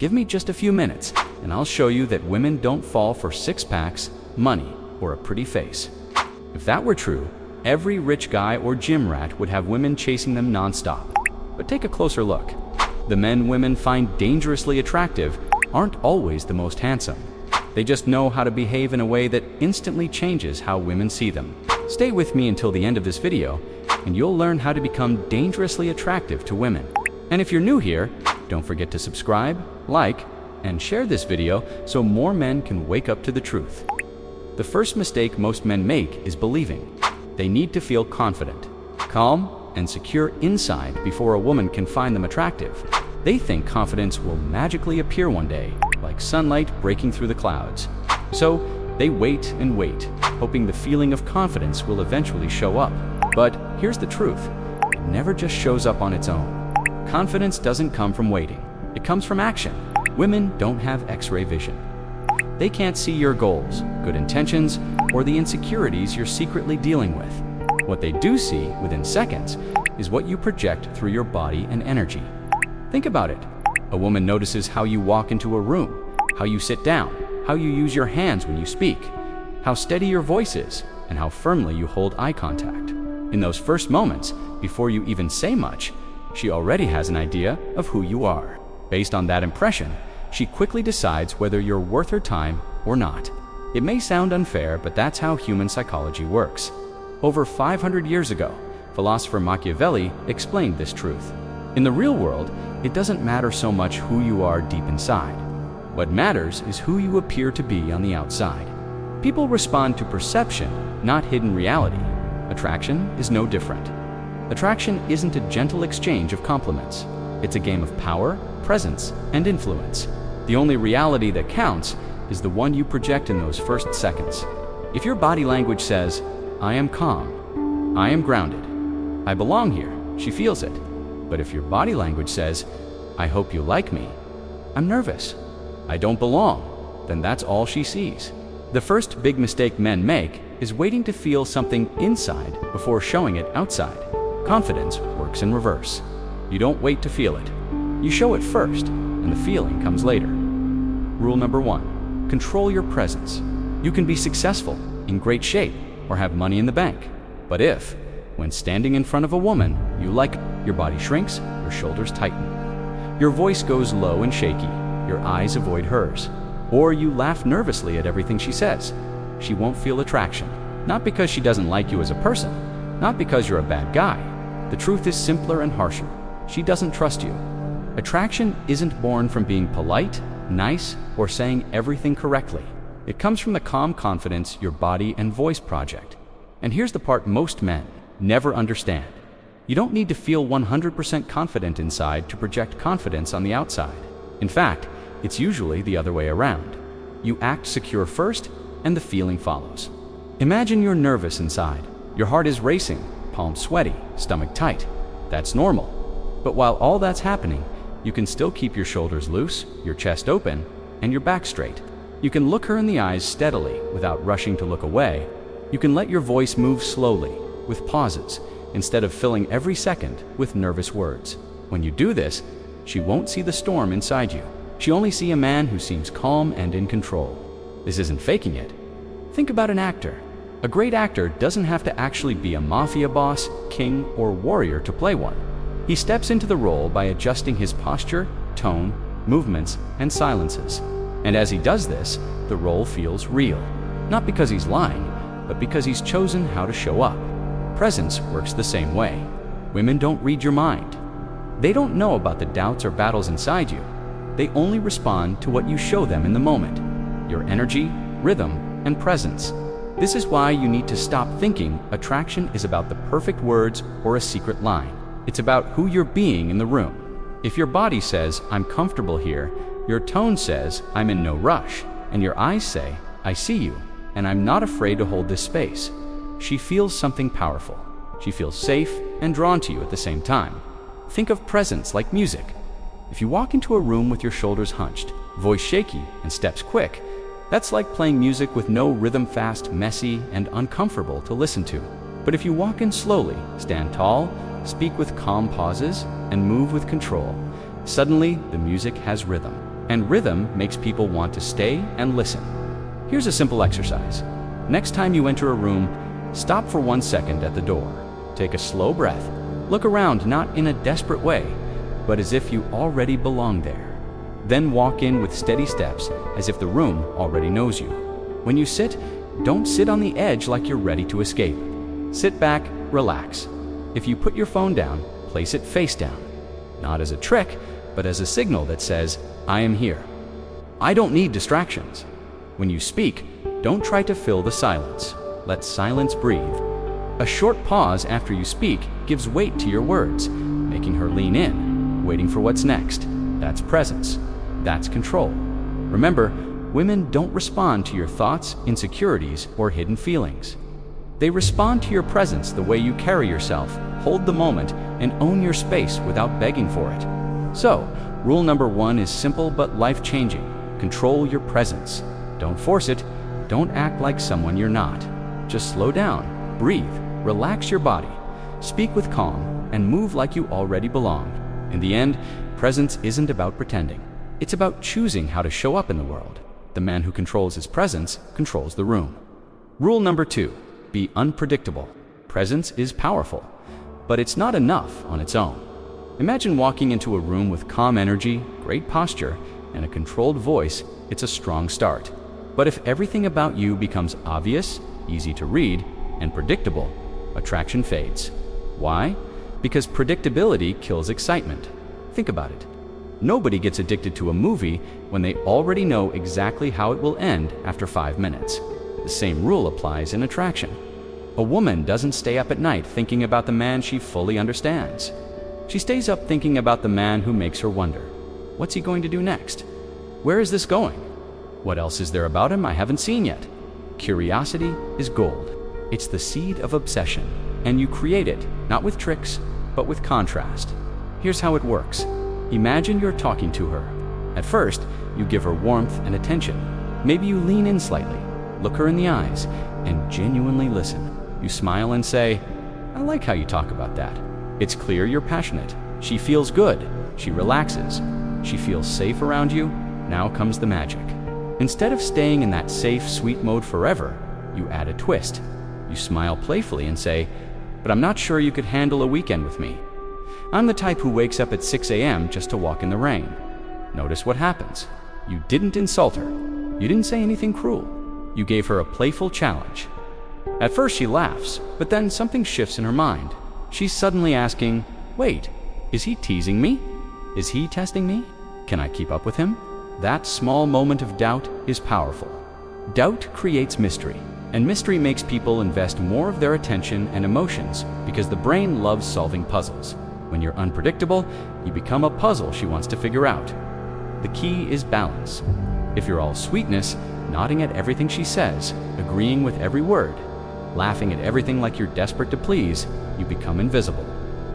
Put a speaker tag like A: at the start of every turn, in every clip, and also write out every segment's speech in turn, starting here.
A: Give me just a few minutes, and I'll show you that women don't fall for six-packs, money, or a pretty face. If that were true, every rich guy or gym rat would have women chasing them non-stop. But take a closer look. The men women find dangerously attractive aren't always the most handsome. They just know how to behave in a way that instantly changes how women see them. Stay with me until the end of this video, and you'll learn how to become dangerously attractive to women. And if you're new here, don't forget to subscribe, like, and share this video so more men can wake up to the truth. The first mistake most men make is believing they need to feel confident, calm, and secure inside before a woman can find them attractive. They think confidence will magically appear one day, like sunlight breaking through the clouds. So they wait and wait, hoping the feeling of confidence will eventually show up. But here's the truth: it never just shows up on its own. Confidence doesn't come from waiting. It comes from action. Women don't have X-ray vision. They can't see your goals, good intentions, or the insecurities you're secretly dealing with. What they do see within seconds is what you project through your body and energy. Think about it. A woman notices how you walk into a room, how you sit down, how you use your hands when you speak, how steady your voice is, and how firmly you hold eye contact. In those first moments, before you even say much, she already has an idea of who you are. Based on that impression, she quickly decides whether you're worth her time or not. It may sound unfair, but that's how human psychology works. Over 500 years ago, philosopher Machiavelli explained this truth. In the real world, it doesn't matter so much who you are deep inside. What matters is who you appear to be on the outside. People respond to perception, not hidden reality. Attraction is no different. Attraction isn't a gentle exchange of compliments. It's a game of power, presence, and influence. The only reality that counts is the one you project in those first seconds. If your body language says, "I am calm," "I am grounded," "I belong here," she feels it. But if your body language says, "I hope you like me," "I'm nervous," "I don't belong," then that's all she sees. The first big mistake men make is waiting to feel something inside before showing it outside. Confidence works in reverse. You don't wait to feel it. You show it first, and the feeling comes later. Rule number 1: control your presence. You can be successful, in great shape, or have money in the bank. But if, when standing in front of a woman you like, your body shrinks, your shoulders tighten, your voice goes low and shaky, your eyes avoid hers, or you laugh nervously at everything she says, she won't feel attraction. Not because she doesn't like you as a person, not because you're a bad guy. The truth is simpler and harsher. She doesn't trust you. Attraction isn't born from being polite, nice, or saying everything correctly. It comes from the calm confidence your body and voice project. And here's the part most men never understand. You don't need to feel 100% confident inside to project confidence on the outside. In fact, it's usually the other way around. You act secure first, and the feeling follows. Imagine you're nervous inside. Your heart is racing, palms sweaty, stomach tight. That's normal. But while all that's happening, you can still keep your shoulders loose, your chest open, and your back straight. You can look her in the eyes steadily without rushing to look away. You can let your voice move slowly, with pauses, instead of filling every second with nervous words. When you do this, she won't see the storm inside you. She'll only see a man who seems calm and in control. This isn't faking it. Think about an actor. A great actor doesn't have to actually be a mafia boss, king, or warrior to play one. He steps into the role by adjusting his posture, tone, movements, and silences. And as he does this, the role feels real. Not because he's lying, but because he's chosen how to show up. Presence works the same way. Women don't read your mind. They don't know about the doubts or battles inside you. They only respond to what you show them in the moment. Your energy, rhythm, and presence. This is why you need to stop thinking attraction is about the perfect words or a secret line. It's about who you're being in the room. If your body says, "I'm comfortable here," your tone says, "I'm in no rush," and your eyes say, "I see you, and I'm not afraid to hold this space," she feels something powerful. She feels safe and drawn to you at the same time. Think of presence like music. If you walk into a room with your shoulders hunched, voice shaky, and steps quick, that's like playing music with no rhythm, fast, messy, and uncomfortable to listen to. But if you walk in slowly, stand tall, speak with calm pauses, and move with control, suddenly the music has rhythm. And rhythm makes people want to stay and listen. Here's a simple exercise. Next time you enter a room, stop for 1 second at the door. Take a slow breath. Look around, not in a desperate way, but as if you already belong there. Then walk in with steady steps, as if the room already knows you. When you sit, don't sit on the edge like you're ready to escape. Sit back, relax. If you put your phone down, place it face down. Not as a trick, but as a signal that says, I am here. I don't need distractions. When you speak, don't try to fill the silence. Let silence breathe. A short pause after you speak gives weight to your words, making her lean in, waiting for what's next. That's presence. That's control. Remember, women don't respond to your thoughts, insecurities, or hidden feelings. They respond to your presence, the way you carry yourself, hold the moment, and own your space without begging for it. So, rule number 1 is simple but life-changing. Control your presence. Don't force it. Don't act like someone you're not. Just slow down, breathe, relax your body, speak with calm, and move like you already belong. In the end, presence isn't about pretending. It's about choosing how to show up in the world. The man who controls his presence controls the room. Rule number 2, be unpredictable. Presence is powerful, but it's not enough on its own. Imagine walking into a room with calm energy, great posture, and a controlled voice. It's a strong start. But if everything about you becomes obvious, easy to read, and predictable, attraction fades. Why? Because predictability kills excitement. Think about it. Nobody gets addicted to a movie when they already know exactly how it will end after 5 minutes. The same rule applies in attraction. A woman doesn't stay up at night thinking about the man she fully understands. She stays up thinking about the man who makes her wonder, what's he going to do next? Where is this going? What else is there about him I haven't seen yet? Curiosity is gold. It's the seed of obsession, and you create it, not with tricks, but with contrast. Here's how it works. Imagine you're talking to her. At first, you give her warmth and attention. Maybe you lean in slightly, look her in the eyes, and genuinely listen. You smile and say, I like how you talk about that. It's clear you're passionate. She feels good. She relaxes. She feels safe around you. Now comes the magic. Instead of staying in that safe, sweet mode forever, you add a twist. You smile playfully and say, but I'm not sure you could handle a weekend with me. I'm the type who wakes up at 6 a.m. just to walk in the rain. Notice what happens. You didn't insult her. You didn't say anything cruel. You gave her a playful challenge. At first she laughs, but then something shifts in her mind. She's suddenly asking, wait, is he teasing me? Is he testing me? Can I keep up with him? That small moment of doubt is powerful. Doubt creates mystery, and mystery makes people invest more of their attention and emotions because the brain loves solving puzzles. When you're unpredictable, you become a puzzle she wants to figure out. The key is balance. If you're all sweetness, nodding at everything she says, agreeing with every word, laughing at everything like you're desperate to please, you become invisible.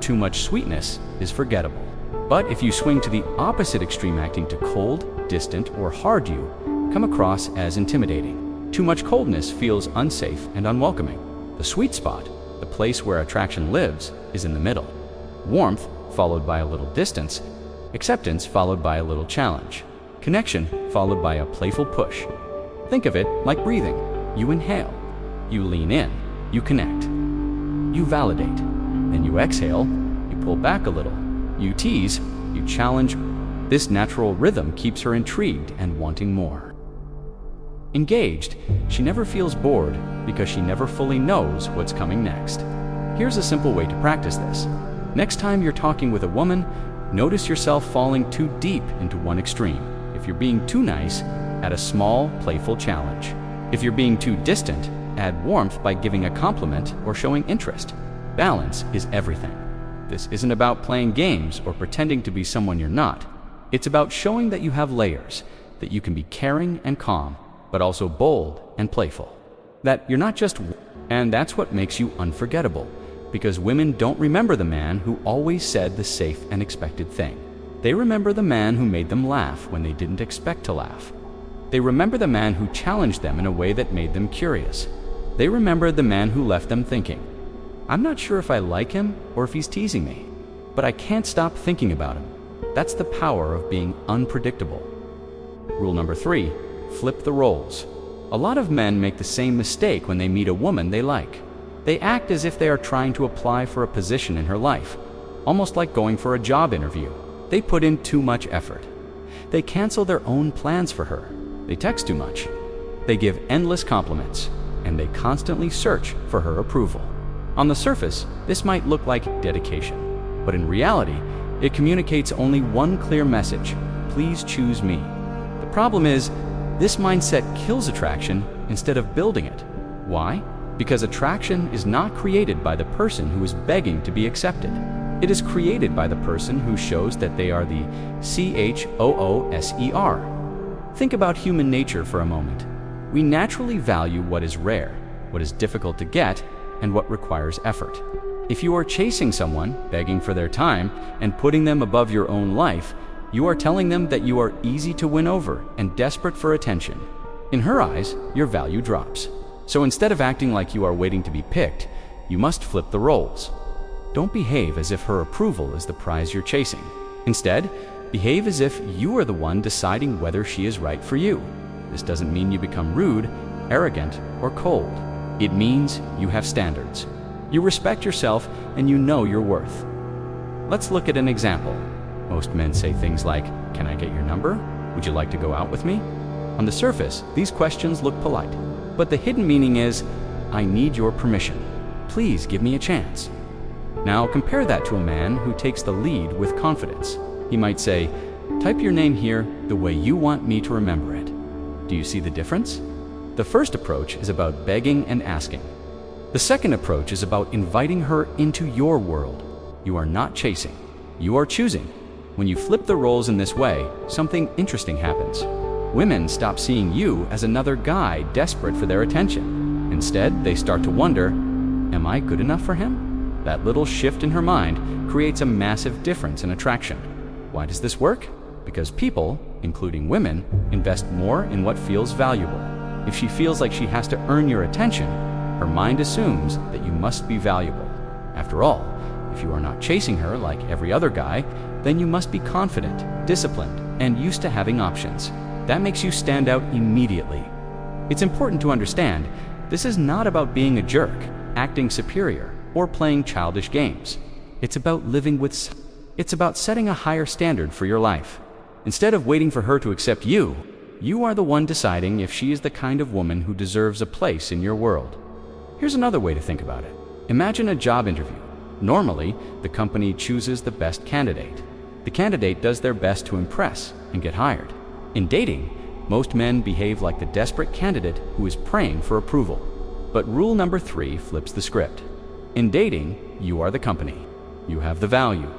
A: Too much sweetness is forgettable. But if you swing to the opposite extreme, acting to cold, distant, or hard, you come across as intimidating. Too much coldness feels unsafe and unwelcoming. The sweet spot, the place where attraction lives, is in the middle. Warmth followed by a little distance, acceptance followed by a little challenge, connection followed by a playful push. Think of it like breathing. You inhale, you lean in, you connect, you validate, then you exhale, you pull back a little, you tease, you challenge. This natural rhythm keeps her intrigued and wanting more. Engaged, she never feels bored because she never fully knows what's coming next. Here's a simple way to practice this. Next time you're talking with a woman, notice yourself falling too deep into one extreme. If you're being too nice, add a small, playful challenge. If you're being too distant, add warmth by giving a compliment or showing interest. Balance is everything. This isn't about playing games or pretending to be someone you're not. It's about showing that you have layers, that you can be caring and calm, but also bold and playful. That you're not just, and that's what makes you unforgettable. Because women don't remember the man who always said the safe and expected thing. They remember the man who made them laugh when they didn't expect to laugh. They remember the man who challenged them in a way that made them curious. They remember the man who left them thinking, I'm not sure if I like him or if he's teasing me, but I can't stop thinking about him. That's the power of being unpredictable. Rule number 3, flip the roles. A lot of men make the same mistake when they meet a woman they like. They act as if they are trying to apply for a position in her life, almost like going for a job interview. They put in too much effort. They cancel their own plans for her. They text too much. They give endless compliments, and they constantly search for her approval. On the surface, this might look like dedication, but in reality, it communicates only one clear message: please choose me. The problem is, this mindset kills attraction instead of building it. Why? Because attraction is not created by the person who is begging to be accepted. It is created by the person who shows that they are the CHOOSER. Think about human nature for a moment. We naturally value what is rare, what is difficult to get, and what requires effort. If you are chasing someone, begging for their time, and putting them above your own life, you are telling them that you are easy to win over and desperate for attention. In her eyes, your value drops. So instead of acting like you are waiting to be picked, you must flip the roles. Don't behave as if her approval is the prize you're chasing. Instead, behave as if you are the one deciding whether she is right for you. This doesn't mean you become rude, arrogant, or cold. It means you have standards. You respect yourself and you know your worth. Let's look at an example. Most men say things like, "Can I get your number? Would you like to go out with me?" On the surface, these questions look polite, but the hidden meaning is, "I need your permission. Please give me a chance." Now compare that to a man who takes the lead with confidence. He might say, "Type your name here the way you want me to remember it." Do you see the difference? The first approach is about begging and asking. The second approach is about inviting her into your world. You are not chasing. You are choosing. When you flip the roles in this way, something interesting happens. Women stop seeing you as another guy desperate for their attention. Instead, they start to wonder, am I good enough for him? That little shift in her mind creates a massive difference in attraction. Why does this work? Because people, including women, invest more in what feels valuable. If she feels like she has to earn your attention, her mind assumes that you must be valuable. After all, if you are not chasing her like every other guy, then you must be confident, disciplined, and used to having options. That makes you stand out immediately. It's important to understand, this is not about being a jerk, acting superior, or playing childish games. It's about It's about setting a higher standard for your life. Instead of waiting for her to accept you, you are the one deciding if she is the kind of woman who deserves a place in your world. Here's another way to think about it. Imagine a job interview. Normally, the company chooses the best candidate. The candidate does their best to impress and get hired. In dating, most men behave like the desperate candidate who is praying for approval. But rule number 3 flips the script. In dating, you are the company. You have the value.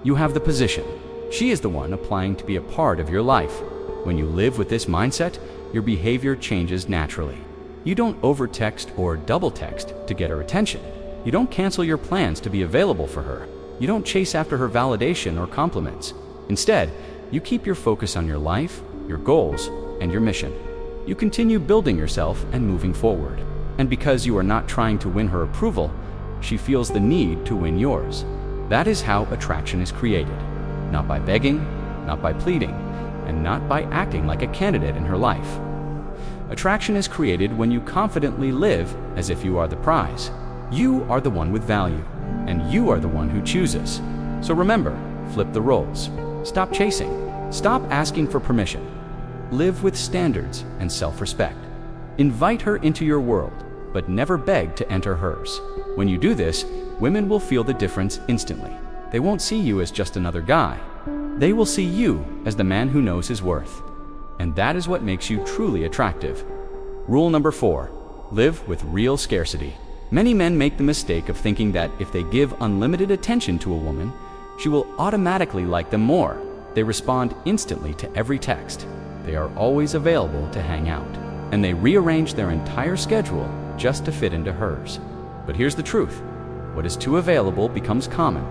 A: You have the position. She is the one applying to be a part of your life. When you live with this mindset, your behavior changes naturally. You don't over-text or double-text to get her attention. You don't cancel your plans to be available for her. You don't chase after her validation or compliments. Instead, you keep your focus on your life, your goals, and your mission. You continue building yourself and moving forward. And because you are not trying to win her approval, she feels the need to win yours. That is how attraction is created. Not by begging, not by pleading, and not by acting like a candidate in her life. Attraction is created when you confidently live as if you are the prize. You are the one with value, and you are the one who chooses. So remember, flip the roles. Stop chasing. Stop asking for permission. Live with standards and self-respect. Invite her into your world, but never beg to enter hers. When you do this, women will feel the difference instantly. They won't see you as just another guy. They will see you as the man who knows his worth. And that is what makes you truly attractive. Rule number 4, live with real scarcity. Many men make the mistake of thinking that if they give unlimited attention to a woman, she will automatically like them more. They respond instantly to every text. They are always available to hang out. And they rearrange their entire schedule just to fit into hers. But here's the truth. What is too available becomes common,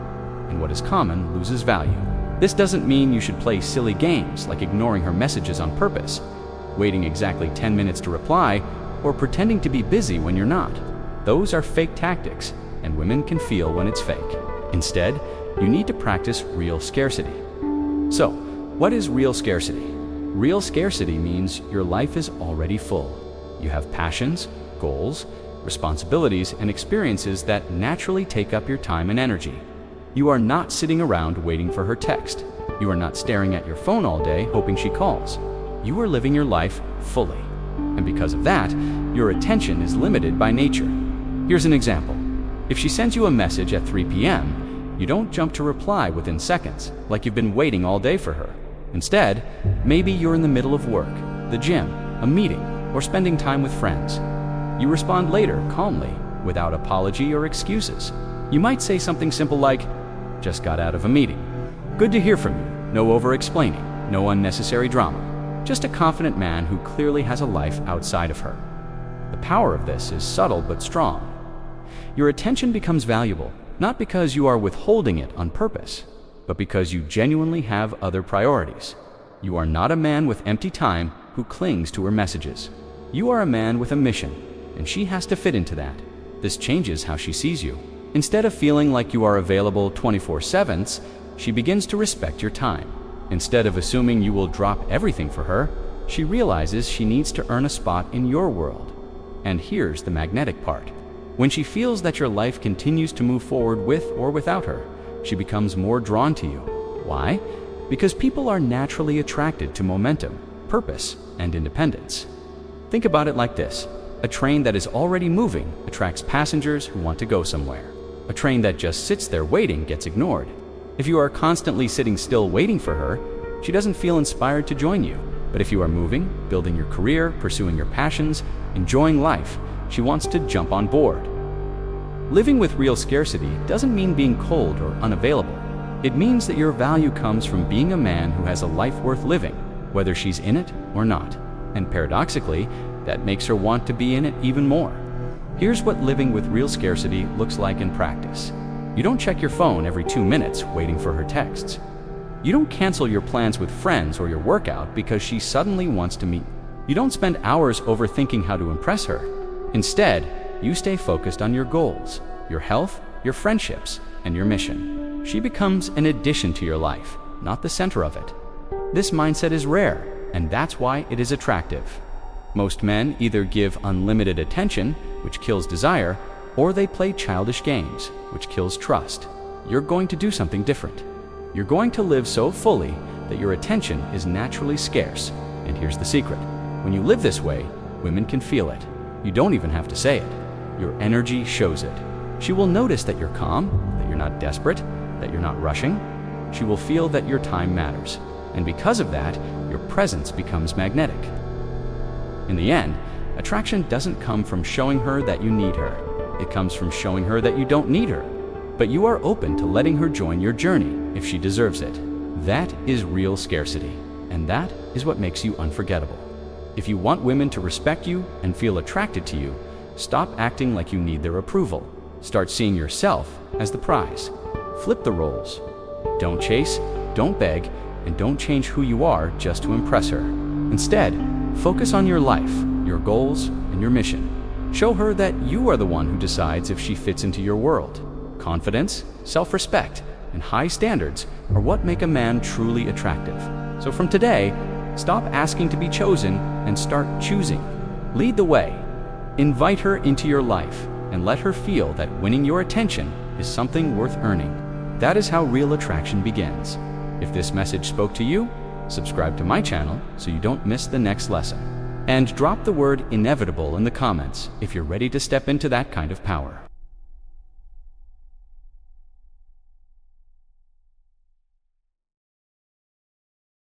A: and what is common loses value. This doesn't mean you should play silly games like ignoring her messages on purpose, waiting exactly 10 minutes to reply, or pretending to be busy when you're not. Those are fake tactics, and women can feel when it's fake. Instead, you need to practice real scarcity. So, what is real scarcity? Real scarcity means your life is already full. You have passions, goals, responsibilities, and experiences that naturally take up your time and energy. You are not sitting around waiting for her text. You are not staring at your phone all day hoping she calls. You are living your life fully. And because of that, your attention is limited by nature. Here's an example. If she sends you a message at 3 p.m., you don't jump to reply within seconds, like you've been waiting all day for her. Instead, maybe you're in the middle of work, the gym, a meeting, or spending time with friends. You respond later, calmly, without apology or excuses. You might say something simple like, "Just got out of a meeting. Good to hear from you. No over-explaining, no unnecessary drama. Just a confident man who clearly has a life outside of her." The power of this is subtle but strong. Your attention becomes valuable, not because you are withholding it on purpose, but because you genuinely have other priorities. You are not a man with empty time who clings to her messages. You are a man with a mission, and she has to fit into that. This changes how she sees you. Instead of feeling like you are available 24/7, she begins to respect your time. Instead of assuming you will drop everything for her, she realizes she needs to earn a spot in your world. And here's the magnetic part. When she feels that your life continues to move forward with or without her, she becomes more drawn to you. Why? Because people are naturally attracted to momentum, purpose, and independence. Think about it like this. A train that is already moving attracts passengers who want to go somewhere. A train that just sits there waiting gets ignored. If you are constantly sitting still waiting for her, she doesn't feel inspired to join you. But if you are moving, building your career, pursuing your passions, enjoying life, she wants to jump on board. Living with real scarcity doesn't mean being cold or unavailable. It means that your value comes from being a man who has a life worth living, whether she's in it or not. And paradoxically, that makes her want to be in it even more. Here's what living with real scarcity looks like in practice. You don't check your phone every 2 minutes waiting for her texts. You don't cancel your plans with friends or your workout because she suddenly wants to meet. You don't spend hours overthinking how to impress her. Instead, you stay focused on your goals, your health, your friendships, and your mission. She becomes an addition to your life, not the center of it. This mindset is rare, and that's why it is attractive. Most men either give unlimited attention, which kills desire, or they play childish games, which kills trust. You're going to do something different. You're going to live so fully that your attention is naturally scarce. And here's the secret. When you live this way, women can feel it. You don't even have to say it. Your energy shows it. She will notice that you're calm, that you're not desperate, that you're not rushing. She will feel that your time matters. And because of that, your presence becomes magnetic. In the end, attraction doesn't come from showing her that you need her. It comes from showing her that you don't need her. But you are open to letting her join your journey if she deserves it. That is real scarcity. And that is what makes you unforgettable. If you want women to respect you and feel attracted to you, stop acting like you need their approval. Start seeing yourself as the prize. Flip the roles. Don't chase, don't beg, and don't change who you are just to impress her. Instead, focus on your life, your goals, and your mission. Show her that you are the one who decides if she fits into your world. Confidence, self-respect, and high standards are what make a man truly attractive. So from today, stop asking to be chosen and start choosing. Lead the way. Invite her into your life and let her feel that winning your attention is something worth earning. That is how real attraction begins. If this message spoke to you, subscribe to my channel so you don't miss the next lesson. And drop the word inevitable in the comments if you're ready to step into that kind of power.